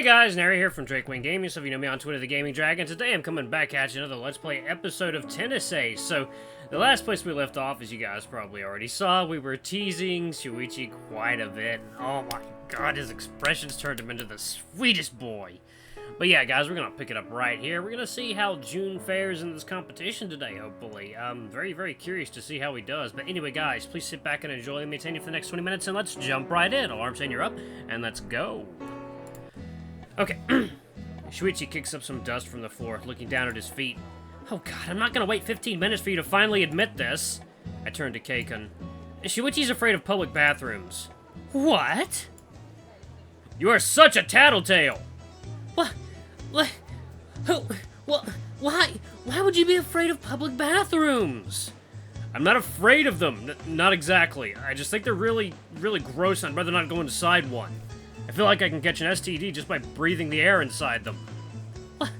guys, Nary here from Drakewing Gaming, so if you know me on Twitter, the Gaming Dragon. Today I'm coming back at you another Let's Play episode of Tennis Ace. So, the last place we left off, as you guys probably already saw, we were teasing Yuuichi quite a bit. Oh my god, his expressions turned him into the sweetest boy. But yeah, guys, we're gonna pick it up right here. We're gonna see how June fares in this competition today, hopefully. I'm very, very curious to see how he does. But anyway, guys, please sit back and enjoy me for the next 20 minutes, and let's jump right in. Alarm saying you're up, and let's go. Okay. Yuuichi kicks up some dust from the floor, looking down at his feet. Oh god, I'm not gonna wait 15 minutes for you to finally admit this. I turned to Keikun. Yuichi's afraid of public bathrooms. What? You are such a tattletale! What? Why? Why would you be afraid of public bathrooms? I'm not afraid of them. Not exactly. I just think they're really, really gross, and I'd rather not go inside one. I feel like I can catch an STD just by breathing the air inside them. What?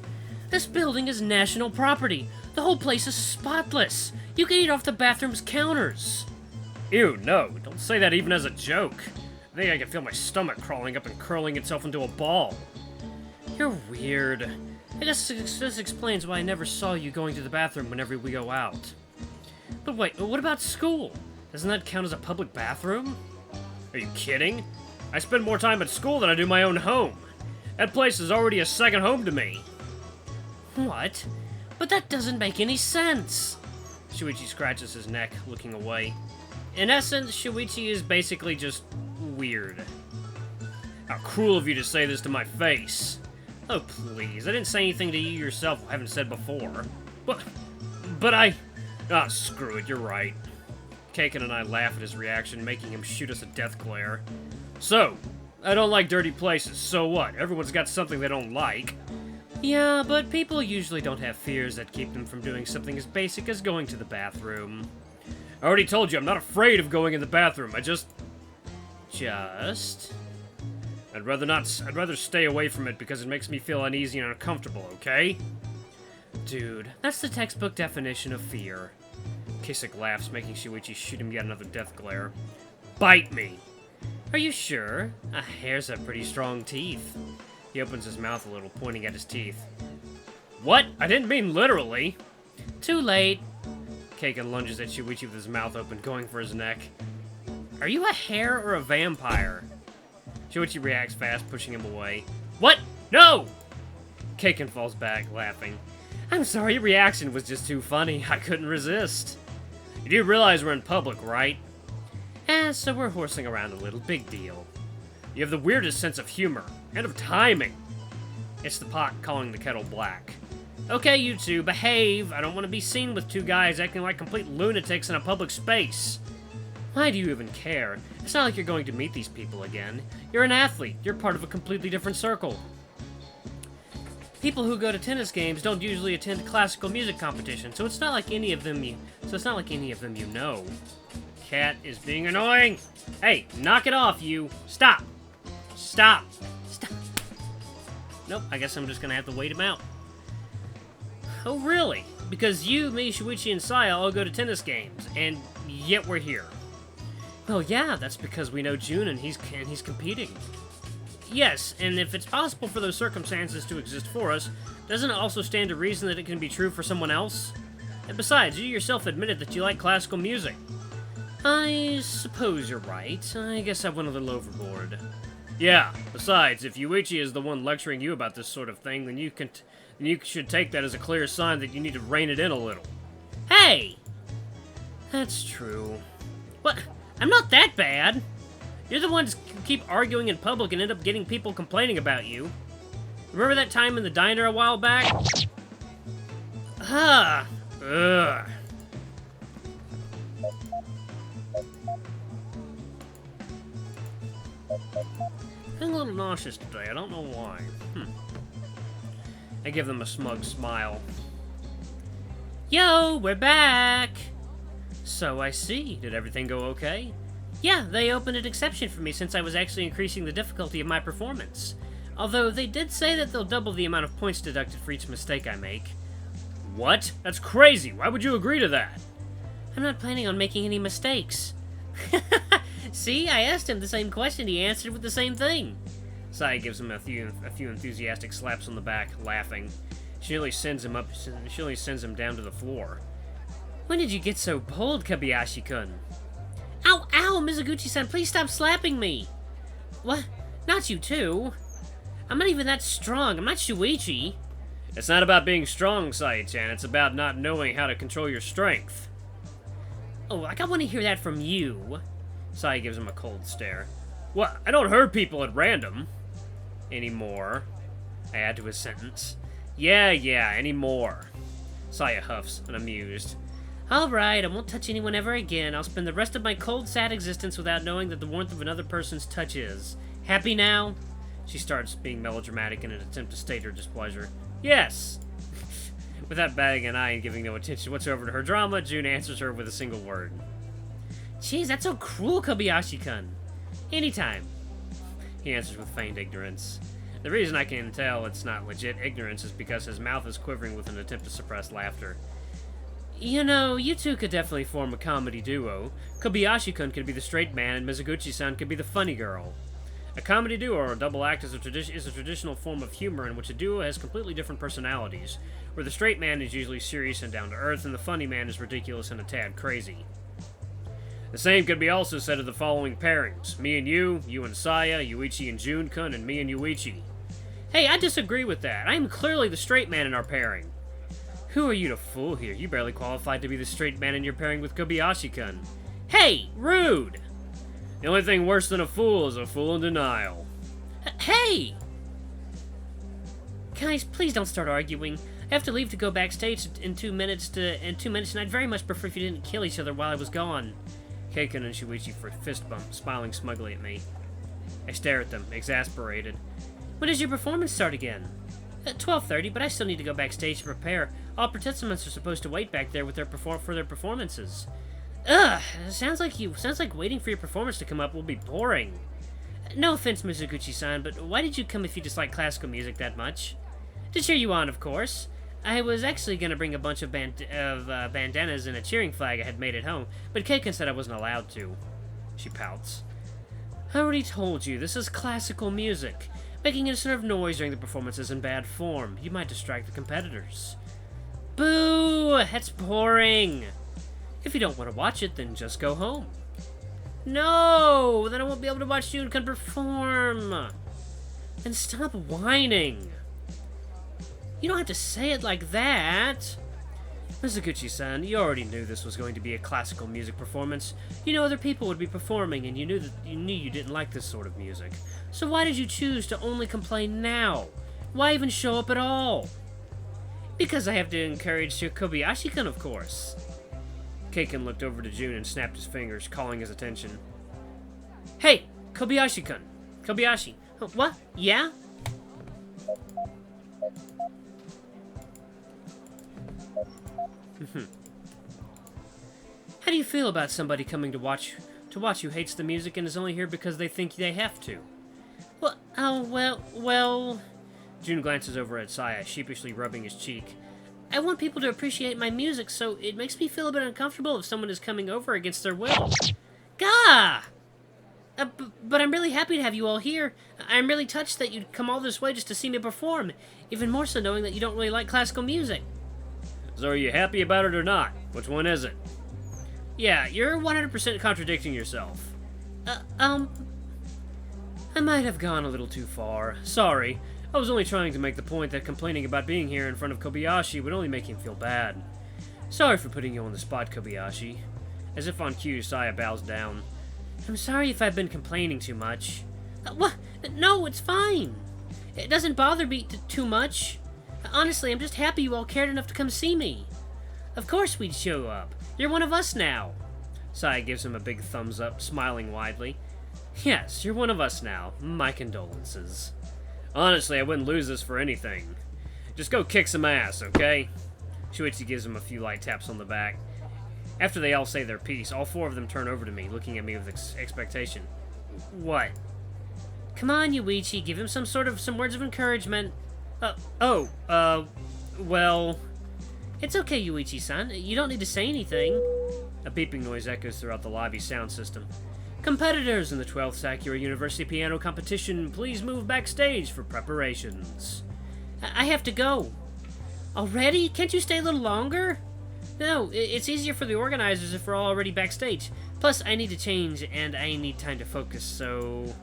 This building is national property. The whole place is spotless. You can eat off the bathroom's counters. Ew, no. Don't say that even as a joke. I think I can feel my stomach crawling up and curling itself into a ball. You're weird. I guess this explains why I never saw you going to the bathroom whenever we go out. But wait, what about school? Doesn't that count as a public bathroom? Are you kidding? I spend more time at school than I do my own home. That place is already a second home to me. What? But that doesn't make any sense. Yuuichi scratches his neck, looking away. In essence, Yuuichi is basically just weird. How cruel of you to say this to my face. Oh, please. I didn't say anything to you yourself I haven't said before. But I... Ah, screw it, you're right. Keikun and I laugh at his reaction, making him shoot us a death glare. So, I don't like dirty places, so what? Everyone's got something they don't like. Yeah, but people usually don't have fears that keep them from doing something as basic as going to the bathroom. I already told you, I'm not afraid of going in the bathroom, I just... I'd rather stay away from it because it makes me feel uneasy and uncomfortable, okay? Dude, that's the textbook definition of fear. Kisik laughs, making Yuuichi shoot him yet another death glare. Bite me! Are you sure? Hares have pretty strong teeth. He opens his mouth a little, pointing at his teeth. What? I didn't mean literally! Too late! Keikun lunges at Yuuichi with his mouth open, going for his neck. Are you a hare or a vampire? Yuuichi reacts fast, pushing him away. What? No! Keikun falls back, laughing. I'm sorry, your reaction was just too funny. I couldn't resist. You do realize we're in public, right? So we're horsing around a little. Big deal. You have the weirdest sense of humor. And of timing. It's the pot calling the kettle black. Okay, you two, behave. I don't want to be seen with two guys acting like complete lunatics in a public space. Why do you even care? It's not like you're going to meet these people again. You're an athlete. You're part of a completely different circle. People who go to tennis games don't usually attend classical music competitions, so it's not like any of them you know. Cat is being annoying. Hey, knock it off, you. Stop. Stop. Stop. Nope, I guess I'm just gonna have to wait him out. Oh, really? Because you, me, Yuuichi, and Saya all go to tennis games, and yet we're here. Well, yeah, that's because we know June and he's competing. Yes, and if it's possible for those circumstances to exist for us, doesn't it also stand to reason that it can be true for someone else? And besides, you yourself admitted that you like classical music. I suppose you're right. I guess I went a little overboard. Yeah, besides, if Yuuichi is the one lecturing you about this sort of thing, then you should take that as a clear sign that you need to rein it in a little. Hey! That's true. What? I'm not that bad! You're the ones who keep arguing in public and end up getting people complaining about you. Remember that time in the diner a while back? Ugh. I'm a little nauseous today, I don't know why. I give them a smug smile. Yo, we're back! So I see. Did everything go okay? Yeah, they opened an exception for me since I was actually increasing the difficulty of my performance. Although they did say that they'll double the amount of points deducted for each mistake I make. What? That's crazy! Why would you agree to that? I'm not planning on making any mistakes. See, I asked him the same question, he answered with the same thing. Saya gives him a few enthusiastic slaps on the back, laughing. She nearly sends him down to the floor. When did you get so bold, Kobayashi-kun? Ow, ow, Mizuguchi-san, please stop slapping me! What? Not you too? I'm not even that strong. I'm not Yuuichi. It's not about being strong, Saya-chan. It's about not knowing how to control your strength. Oh, like I want to hear that from you. Saya gives him a cold stare. What? I don't hurt people at random. Anymore. I add to his sentence. Yeah, anymore. Saya huffs, unamused. Alright, I won't touch anyone ever again. I'll spend the rest of my cold, sad existence without knowing that the warmth of another person's touch is. Happy now? She starts being melodramatic in an attempt to state her displeasure. Yes! Without batting an eye and giving no attention whatsoever to her drama, June answers her with a single word. Jeez, that's so cruel, Kobayashi-kun. Anytime. He answers with feigned ignorance. The reason I can tell it's not legit ignorance is because his mouth is quivering with an attempt to suppress laughter. You know, you two could definitely form a comedy duo. Kobayashi-kun could be the straight man and Mizuguchi-san could be the funny girl. A comedy duo or a double act is a traditional form of humor in which a duo has completely different personalities, where the straight man is usually serious and down-to-earth and the funny man is ridiculous and a tad crazy. The same could be also said of the following pairings. Me and you and Saya, Yuuichi and Jun-kun, and me and Yuuichi. Hey, I disagree with that. I am clearly the straight man in our pairing. Who are you to fool here? You barely qualified to be the straight man in your pairing with Kobayashi-kun. Hey, rude! The only thing worse than a fool is a fool in denial. Hey! Guys, please don't start arguing. I have to leave to go backstage in 2 minutes, and I'd very much prefer if you didn't kill each other while I was gone. Keikun and Shuichi for fist bump, smiling smugly at me. I stare at them, exasperated. When does your performance start again? At 12:30, but I still need to go backstage to prepare. All participants are supposed to wait back there with their performances. Ugh! Sounds like waiting for your performance to come up will be boring. No offense, Mizuguchi-san, but why did you come if you dislike classical music that much? To cheer you on, of course. I was actually going to bring a bunch of bandanas and a cheering flag I had made at home, but Keikun said I wasn't allowed to. She pouts. I already told you, this is classical music. Making any sort of noise during the performance is in bad form. You might distract the competitors. Boo! That's boring! If you don't want to watch it, then just go home. No! Then I won't be able to watch Jun-kun perform! Then stop whining! You don't have to say it like that! Mizuguchi-san, you already knew this was going to be a classical music performance. You know other people would be performing, and you knew you didn't like this sort of music. So why did you choose to only complain now? Why even show up at all? Because I have to encourage Kobayashi-kun, of course. Keikun looked over to Jun and snapped his fingers, calling his attention. Hey, Kobayashi-kun. Kobayashi. What? Yeah? How do you feel about somebody coming to watch who hates the music and is only here because they think they have to? Well... Jun glances over at Saya, sheepishly rubbing his cheek. I want people to appreciate my music, so it makes me feel a bit uncomfortable if someone is coming over against their will. Gah! But I'm really happy to have you all here. I'm really touched that you'd come all this way just to see me perform, even more so knowing that you don't really like classical music. So are you happy about it or not? Which one is it? Yeah, you're 100% contradicting yourself. I might have gone a little too far. Sorry. I was only trying to make the point that complaining about being here in front of Kobayashi would only make him feel bad. Sorry for putting you on the spot, Kobayashi. As if on cue, Saya bows down. I'm sorry if I've been complaining too much. What? No, it's fine. It doesn't bother me too much. Honestly, I'm just happy you all cared enough to come see me. Of course we'd show up. You're one of us now. Saya gives him a big thumbs up, smiling widely. Yes, you're one of us now. My condolences. Honestly, I wouldn't lose this for anything. Just go kick some ass, okay? Shuichi gives him a few light taps on the back. After they all say their piece, all four of them turn over to me, looking at me with expectation. What? Come on, Yuuichi, give him some words of encouragement. Well... It's okay, Yuuichi-san. You don't need to say anything. A beeping noise echoes throughout the lobby sound system. Competitors in the 12th Sakura University Piano Competition, please move backstage for preparations. I have to go. Already? Can't you stay a little longer? No, it's easier for the organizers if we're all already backstage. Plus, I need to change, and I need time to focus, so...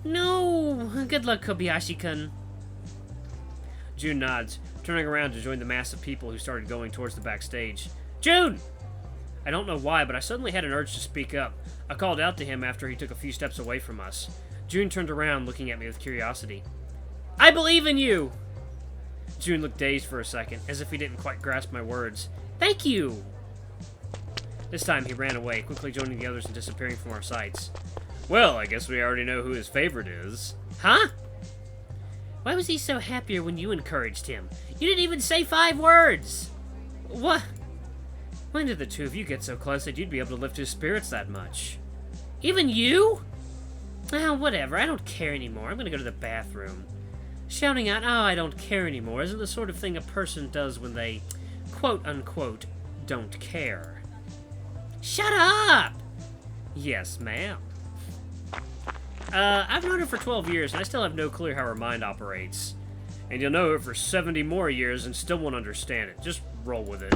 No! Good luck, Kobayashi-kun. June nods, turning around to join the mass of people who started going towards the backstage. June! I don't know why, but I suddenly had an urge to speak up. I called out to him after he took a few steps away from us. June turned around, looking at me with curiosity. I believe in you! June looked dazed for a second, as if he didn't quite grasp my words. Thank you! This time he ran away, quickly joining the others and disappearing from our sights. Well, I guess we already know who his favorite is. Huh? Why was he so happier when you encouraged him? You didn't even say 5 words! What? When did the two of you get so close that you'd be able to lift his spirits that much? Even you? Oh, whatever, I don't care anymore. I'm gonna go to the bathroom. Shouting out, oh, I don't care anymore, isn't the sort of thing a person does when they, quote-unquote, don't care. Shut up! Yes, ma'am. I've known her for 12 years, and I still have no clue how her mind operates. And you'll know her for 70 more years and still won't understand it. Just roll with it.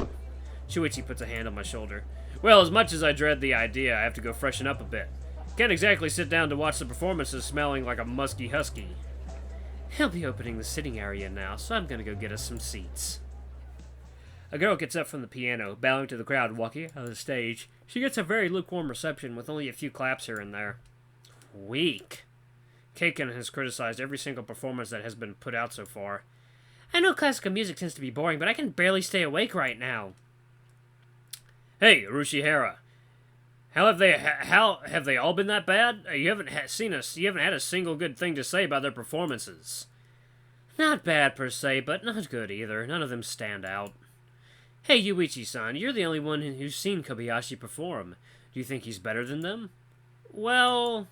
Yuuichi puts a hand on my shoulder. Well, as much as I dread the idea, I have to go freshen up a bit. Can't exactly sit down to watch the performances smelling like a musky husky. He'll be opening the sitting area now, so I'm gonna go get us some seats. A girl gets up from the piano, bowing to the crowd walking out of the stage. She gets a very lukewarm reception with only a few claps here and there. Weak. Keiken has criticized every single performance that has been put out so far. I know classical music tends to be boring, but I can barely stay awake right now. Hey, Urushihara. How have they all been that bad? You haven't had a single good thing to say about their performances. Not bad per se, but not good either. None of them stand out. Hey, Yuuichi-san, you're the only one who's seen Kobayashi perform. Do you think he's better than them? Well,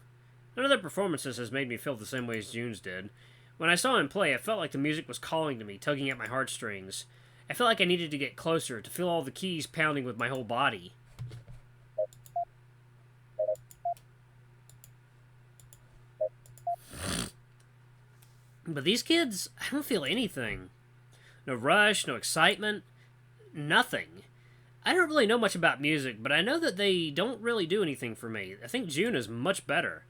none of their performances has made me feel the same way as June's did. When I saw him play, I felt like the music was calling to me, tugging at my heartstrings. I felt like I needed to get closer, to feel all the keys pounding with my whole body. But these kids, I don't feel anything. No rush, no excitement, nothing. I don't really know much about music, but I know that they don't really do anything for me. I think June is much better.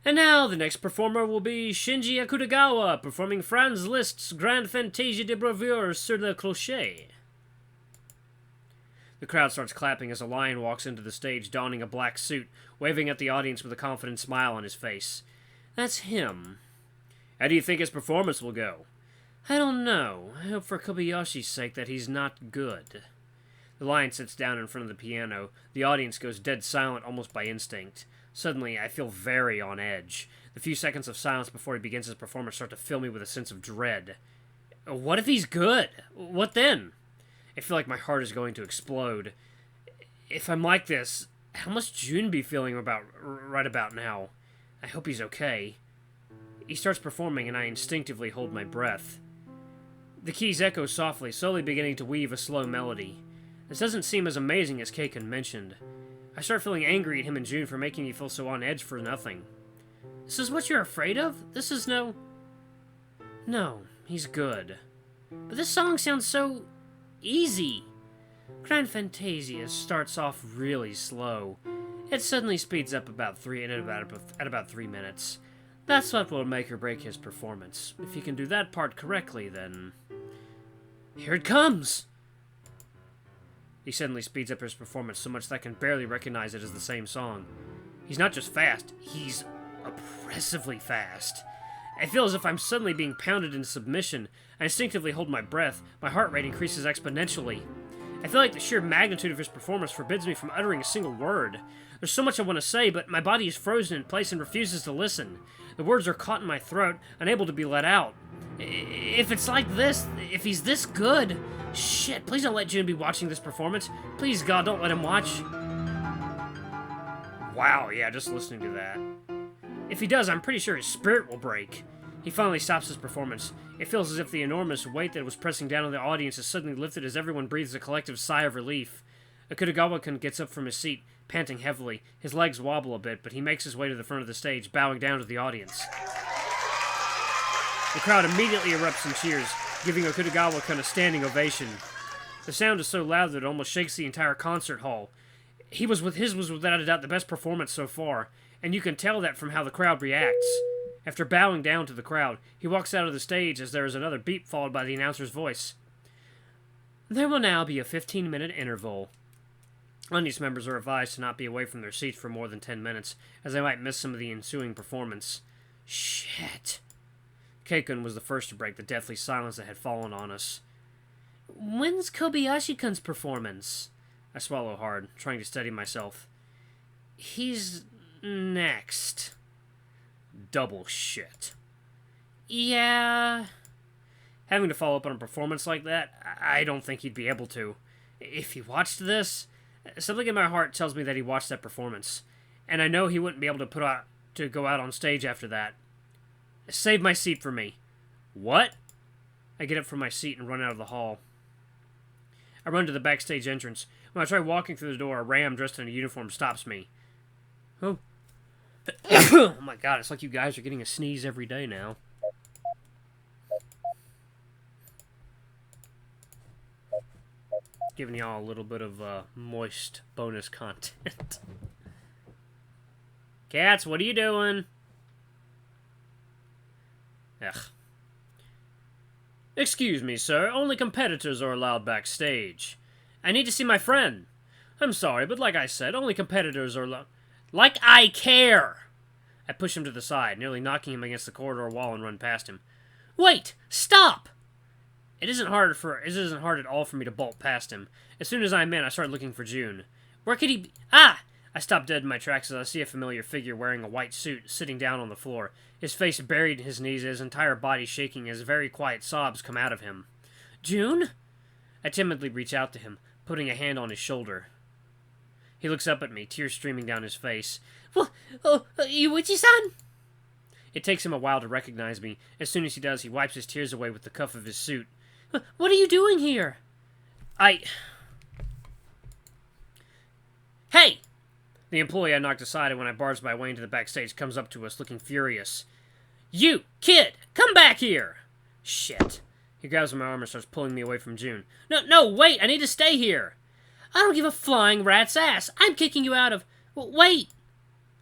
And now, the next performer will be Shinji Akutagawa, performing Franz Liszt's Grande Fantasie de Bravure sur le Clocher. The crowd starts clapping as a lion walks into the stage donning a black suit, waving at the audience with a confident smile on his face. That's him. How do you think his performance will go? I don't know. I hope for Kobayashi's sake that he's not good. The lion sits down in front of the piano. The audience goes dead silent almost by instinct. Suddenly, I feel very on edge. The few seconds of silence before he begins his performance start to fill me with a sense of dread. What if he's good? What then? I feel like my heart is going to explode. If I'm like this, how must June be feeling right about now? I hope he's okay. He starts performing, and I instinctively hold my breath. The keys echo softly, slowly beginning to weave a slow melody. This doesn't seem as amazing as Keiken mentioned. I start feeling angry at him and June for making me feel so on edge for nothing. This is what you're afraid of? This is no... No, he's good. But this song sounds so... easy. Grand Fantasia starts off really slow. It suddenly speeds up at about 3 minutes. That's what will make or break his performance. If he can do that part correctly, then... Here it comes! He suddenly speeds up his performance so much that I can barely recognize it as the same song. He's not just fast, he's oppressively fast. I feel as if I'm suddenly being pounded into submission. I instinctively hold my breath. My heart rate increases exponentially. I feel like the sheer magnitude of his performance forbids me from uttering a single word. There's so much I want to say, but my body is frozen in place and refuses to listen. The words are caught in my throat, unable to be let out. If it's like this, if he's this good... Shit, please don't let June be watching this performance. Please, God, don't let him watch. Wow, yeah, just listening to that. If he does, I'm pretty sure his spirit will break. He finally stops his performance. It feels as if the enormous weight that was pressing down on the audience is suddenly lifted as everyone breathes a collective sigh of relief. Akutagawa-kun gets up from his seat, panting heavily. His legs wobble a bit, but he makes his way to the front of the stage, bowing down to the audience. The crowd immediately erupts in cheers, giving Akutagawa-kun a standing ovation. The sound is so loud that it almost shakes the entire concert hall. His was without a doubt the best performance so far, and you can tell that from how the crowd reacts. After bowing down to the crowd, he walks out of the stage as there is another beep followed by the announcer's voice. There will now be a 15-minute interval. Audience members are advised to not be away from their seats for more than 10 minutes, as they might miss some of the ensuing performance. Shit. Keikun was the first to break the deathly silence that had fallen on us. When's Kobayashi-kun's performance? I swallow hard, trying to steady myself. He's next. Double shit. Yeah. Having to follow up on a performance like that, I don't think he'd be able to. If he watched this, something in my heart tells me that he watched that performance, and I know he wouldn't be able to go out on stage after that. Save my seat for me. What? I get up from my seat and run out of the hall. I run to the backstage entrance. When I try walking through the door, a ram dressed in a uniform stops me. Oh. Oh my god, it's like you guys are getting a sneeze every day now. Giving y'all a little bit of moist bonus content. Cats, what are you doing? Ugh. Excuse me, sir. Only competitors are allowed backstage. I need to see my friend. I'm sorry, but like I said, only competitors are allowed... Like I care! I push him to the side, nearly knocking him against the corridor wall and run past him. Wait! Stop! It isn't hard at all for me to bolt past him. As soon as I'm in, I start looking for June. Where could he be? Ah! I stop dead in my tracks as I see a familiar figure wearing a white suit sitting down on the floor, his face buried in his knees, his entire body shaking as very quiet sobs come out of him. June? I timidly reach out to him, putting a hand on his shoulder. He looks up at me, tears streaming down his face. Well, Yuuichi-san? It takes him a while to recognize me. As soon as he does, he wipes his tears away with the cuff of his suit. What are you doing here? Hey! The employee I knocked aside when I barged my way into the backstage comes up to us, looking furious. You, kid! Come back here! Shit. He grabs my arm and starts pulling me away from June. No, wait! I need to stay here! I don't give a flying rat's ass! I'm kicking you out of... Wait!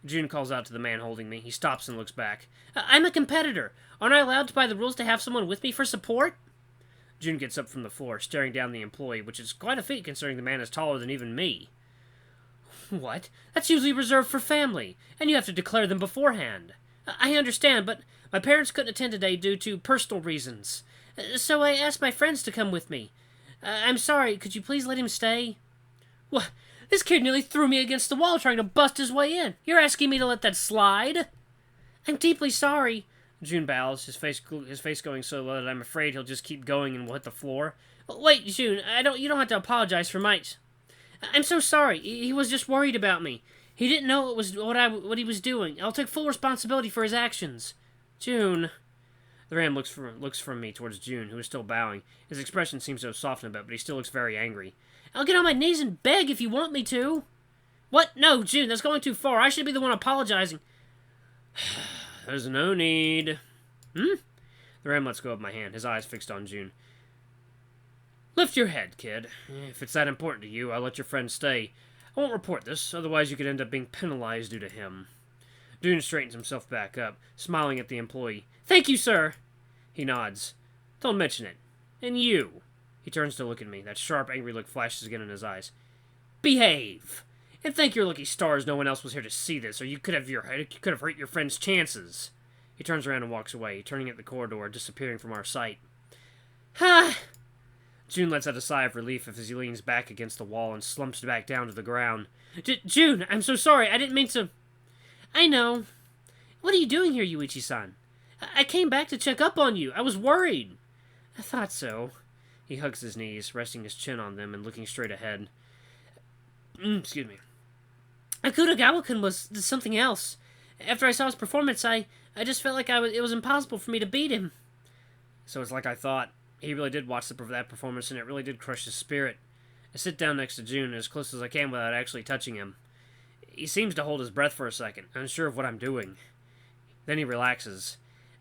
June calls out to the man holding me. He stops and looks back. I'm a competitor. Aren't I allowed by the rules to have someone with me for support? June gets up from the floor, staring down the employee, which is quite a feat considering the man is taller than even me. What? That's usually reserved for family, and you have to declare them beforehand. I understand, but my parents couldn't attend today due to personal reasons. So I asked my friends to come with me. I'm sorry, could you please let him stay? What? This kid nearly threw me against the wall trying to bust his way in. You're asking me to let that slide? I'm deeply sorry. June bows, his face going so low that I'm afraid he'll just keep going and we'll hit the floor. Wait, June, you don't have to apologize for my... I'm so sorry. He was just worried about me. He didn't know it was what he was doing. I'll take full responsibility for his actions. June. The ram looks from me towards June, who is still bowing. His expression seems to have softened a bit, but he still looks very angry. I'll get on my knees and beg if you want me to. What? No, June, that's going too far. I should be the one apologizing. There's no need. The ram lets go of my hand, his eyes fixed on June. Lift your head, kid. If it's that important to you, I'll let your friend stay. I won't report this, otherwise you could end up being penalized due to him. June straightens himself back up, smiling at the employee. Thank you, sir. He nods. Don't mention it. And you. He turns to look at me. That sharp, angry look flashes again in his eyes. Behave. And thank your lucky stars no one else was here to see this, or you could have hurt your friend's chances. He turns around and walks away, turning at the corridor, disappearing from our sight. Ha! June lets out a sigh of relief as he leans back against the wall and slumps back down to the ground. June, I'm so sorry. I didn't mean to... I know. What are you doing here, Yuuichi-san? I came back to check up on you. I was worried. I thought so. He hugs his knees, resting his chin on them and looking straight ahead. Excuse me. Akutagawa-kun was something else. After I saw his performance, I just felt like it was impossible for me to beat him. So it's like I thought. He really did watch that performance, and it really did crush his spirit. I sit down next to June as close as I can without actually touching him. He seems to hold his breath for a second, unsure of what I'm doing. Then he relaxes.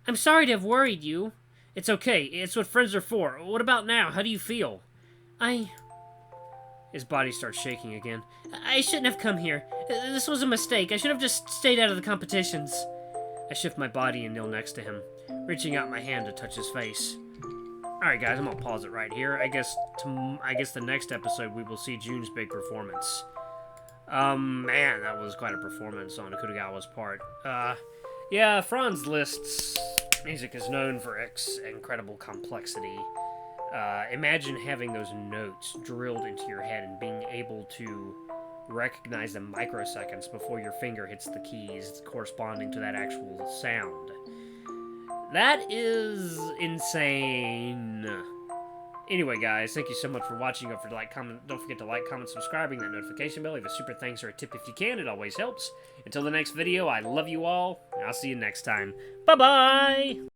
I'm sorry to have worried you. It's okay. It's what friends are for. What about now? How do you feel? His body starts shaking again. I shouldn't have come here. This was a mistake. I should have just stayed out of the competitions. I shift my body and kneel next to him, reaching out my hand to touch his face. Alright guys, I'm gonna pause it right here. I guess the next episode we will see June's big performance. Man, that was quite a performance on Akutagawa's part. Yeah, Franz Liszt's music is known for its incredible complexity. Imagine having those notes drilled into your head and being able to recognize them microseconds before your finger hits the keys corresponding to that actual sound. That is insane. Anyway, guys, thank you so much for watching. Don't forget to like, comment, subscribing, that notification bell. Leave a super thanks or a tip if you can. It always helps. Until the next video, I love you all. I'll see you next time. Bye-bye!